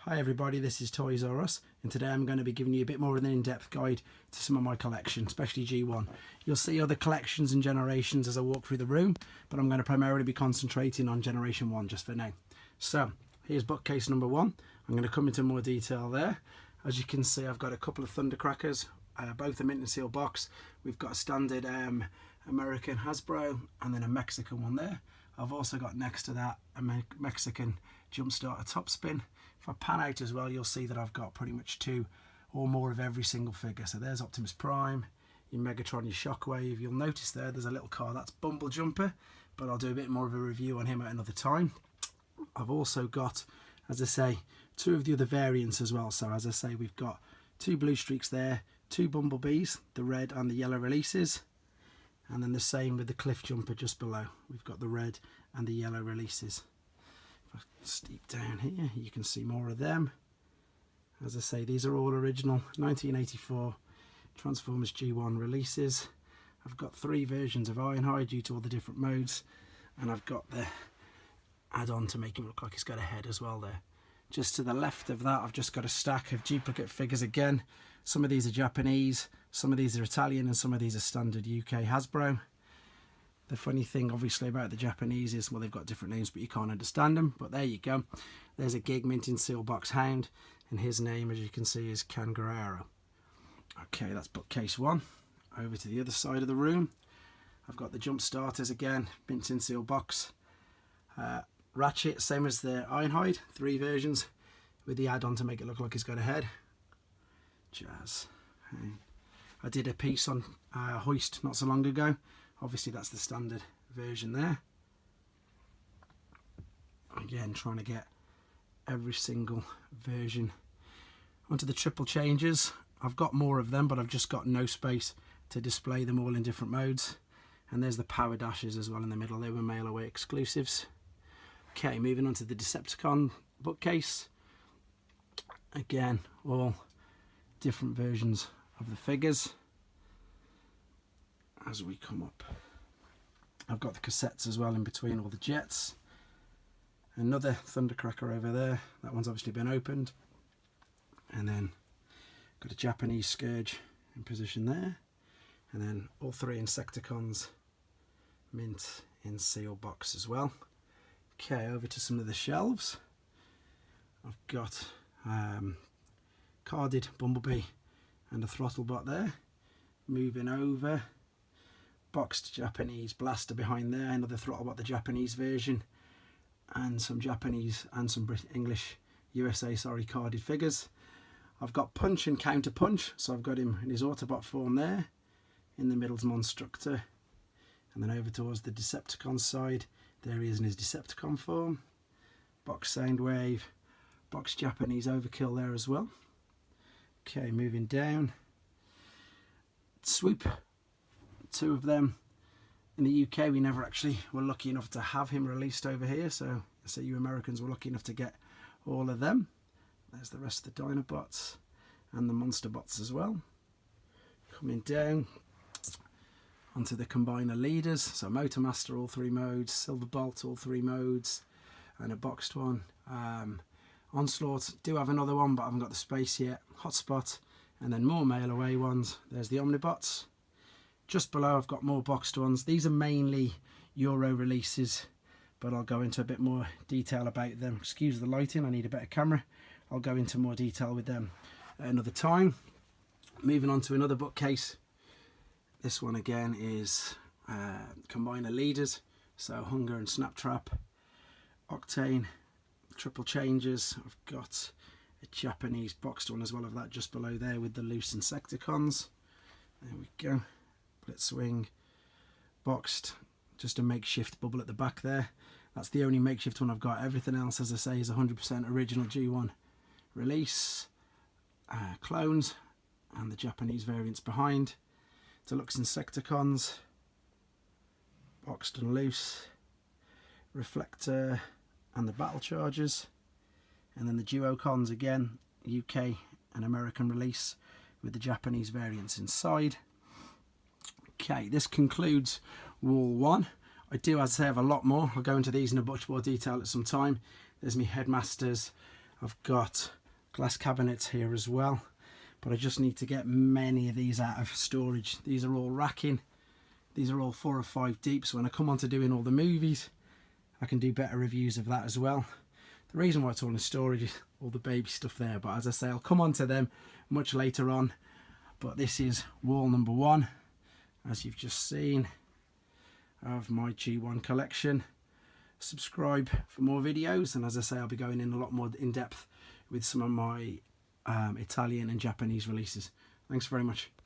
Hi everybody, this is Toys R Us, and today I'm going to be giving you a bit more of an in-depth guide to some of my collection, especially G1. You'll see other collections and generations as I walk through the room, but I'm going to primarily be concentrating on Generation 1 just for now. So, here's bookcase number 1. I'm going to come into more detail there. As you can see, I've got a couple of Thundercrackers, both a mint and seal box. We've got a standard American Hasbro and then a Mexican one there. I've also got next to that a Mexican Jumpstarter top spin. If I pan out as well, you'll see that I've got pretty much 2 or more of every single figure. So there's Optimus Prime, your Megatron, your Shockwave. You'll notice there's a little car, that's Bumble Jumper, but I'll do a bit more of a review on him at another time. I've also got, as I say, 2 of the other variants as well. So as I say, we've got 2 Blue Streaks there, 2 Bumblebees, the red and the yellow releases. And then the same with the Cliff Jumper just below. We've got the red and the yellow releases. If I steep down here, you can see more of them. As I say, these are all original 1984 Transformers G1 releases. I've got 3 versions of Ironhide due to all the different modes. And I've got the add-on to make him look like he's got a head as well there. Just to the left of that, I've just got a stack of duplicate figures again. Some of these are Japanese, some of these are Italian, and some of these are standard UK Hasbro. The funny thing, obviously, about the Japanese is, well, they've got different names, but you can't understand them. But there you go. There's a Gig Mint in Seal Box Hound, and his name, as you can see, is Can Guerrero. Okay, that's bookcase 1. Over to the other side of the room. I've got the Jump Starters again, Mint in Seal Box. Ratchet, same as the Ironhide, 3 versions with the add-on to make it look like he's got a head. Jazz. I did a piece on Hoist not so long ago. Obviously that's the standard version there. Again, trying to get every single version onto the triple changes. I've got more of them, but I've just got no space to display them all in different modes. And there's the Power Dashes as well in the middle. They were mail away exclusives. Okay, moving on to the Decepticon bookcase. Again, all different versions of the figures. As we come up, I've got the cassettes as well in between all the jets. Another Thundercracker over there. That one's obviously been opened. And then got a Japanese Scourge in position there. And then all 3 Insecticons mint in seal box as well. Okay, over to some of the shelves. I've got carded Bumblebee and a Throttlebot there. Moving over, boxed Japanese Blaster behind there, another Throttlebot, the Japanese version, and some Japanese and some English USA carded figures. I've got Punch and Counter Punch, so I've got him in his Autobot form there. In the middle's Monstructor, and then over towards the Decepticon side, there he is in his Decepticon form. Box Soundwave, box Japanese Overkill there as well. Okay, moving down. Swoop, 2 of them. In the UK, we never actually were lucky enough to have him released over here, so you Americans were lucky enough to get all of them. There's the rest of the Dinobots and the Monster Bots as well. Coming down onto the Combiner leaders, so Motormaster all 3 modes, Silverbolt all 3 modes, and a boxed one. Onslaught do have another one, but I haven't got the space yet. Hotspot, and then more mail away ones. There's the Omnibots. Just below I've got more boxed ones. These are mainly Euro releases, but I'll go into a bit more detail about them. Excuse the lighting, I need a better camera. I'll go into more detail with them at another time. Moving on to another bookcase. This one again is Combiner leaders, so Hunger and Snaptrap, Octane, triple changes. I've got a Japanese boxed one as well of that just below there with the loose Insecticons. There we go. Blitzwing, boxed, just a makeshift bubble at the back there. That's the only makeshift one I've got. Everything else, as I say, is 100% original G1 release. Clones and the Japanese variants behind. Deluxe Insecticons, boxed and loose, Reflector and the Battle Chargers, and then the Duocons again, UK and American release with the Japanese variants inside. Okay, this concludes Wall 1. I do, as I say, have a lot more. I'll go into these in a much more detail at some time. There's my Headmasters. I've got glass cabinets here as well, but I just need to get many of these out of storage. These are all racking. These are all 4 or 5 deep, so when I come on to doing all the movies, I can do better reviews of that as well. The reason why it's all in storage is all the baby stuff there, but as I say, I'll come on to them much later on. But this is wall number 1, as you've just seen, of my G1 collection. Subscribe for more videos, and as I say, I'll be going in a lot more in depth with some of my Italian and Japanese releases. Thanks very much.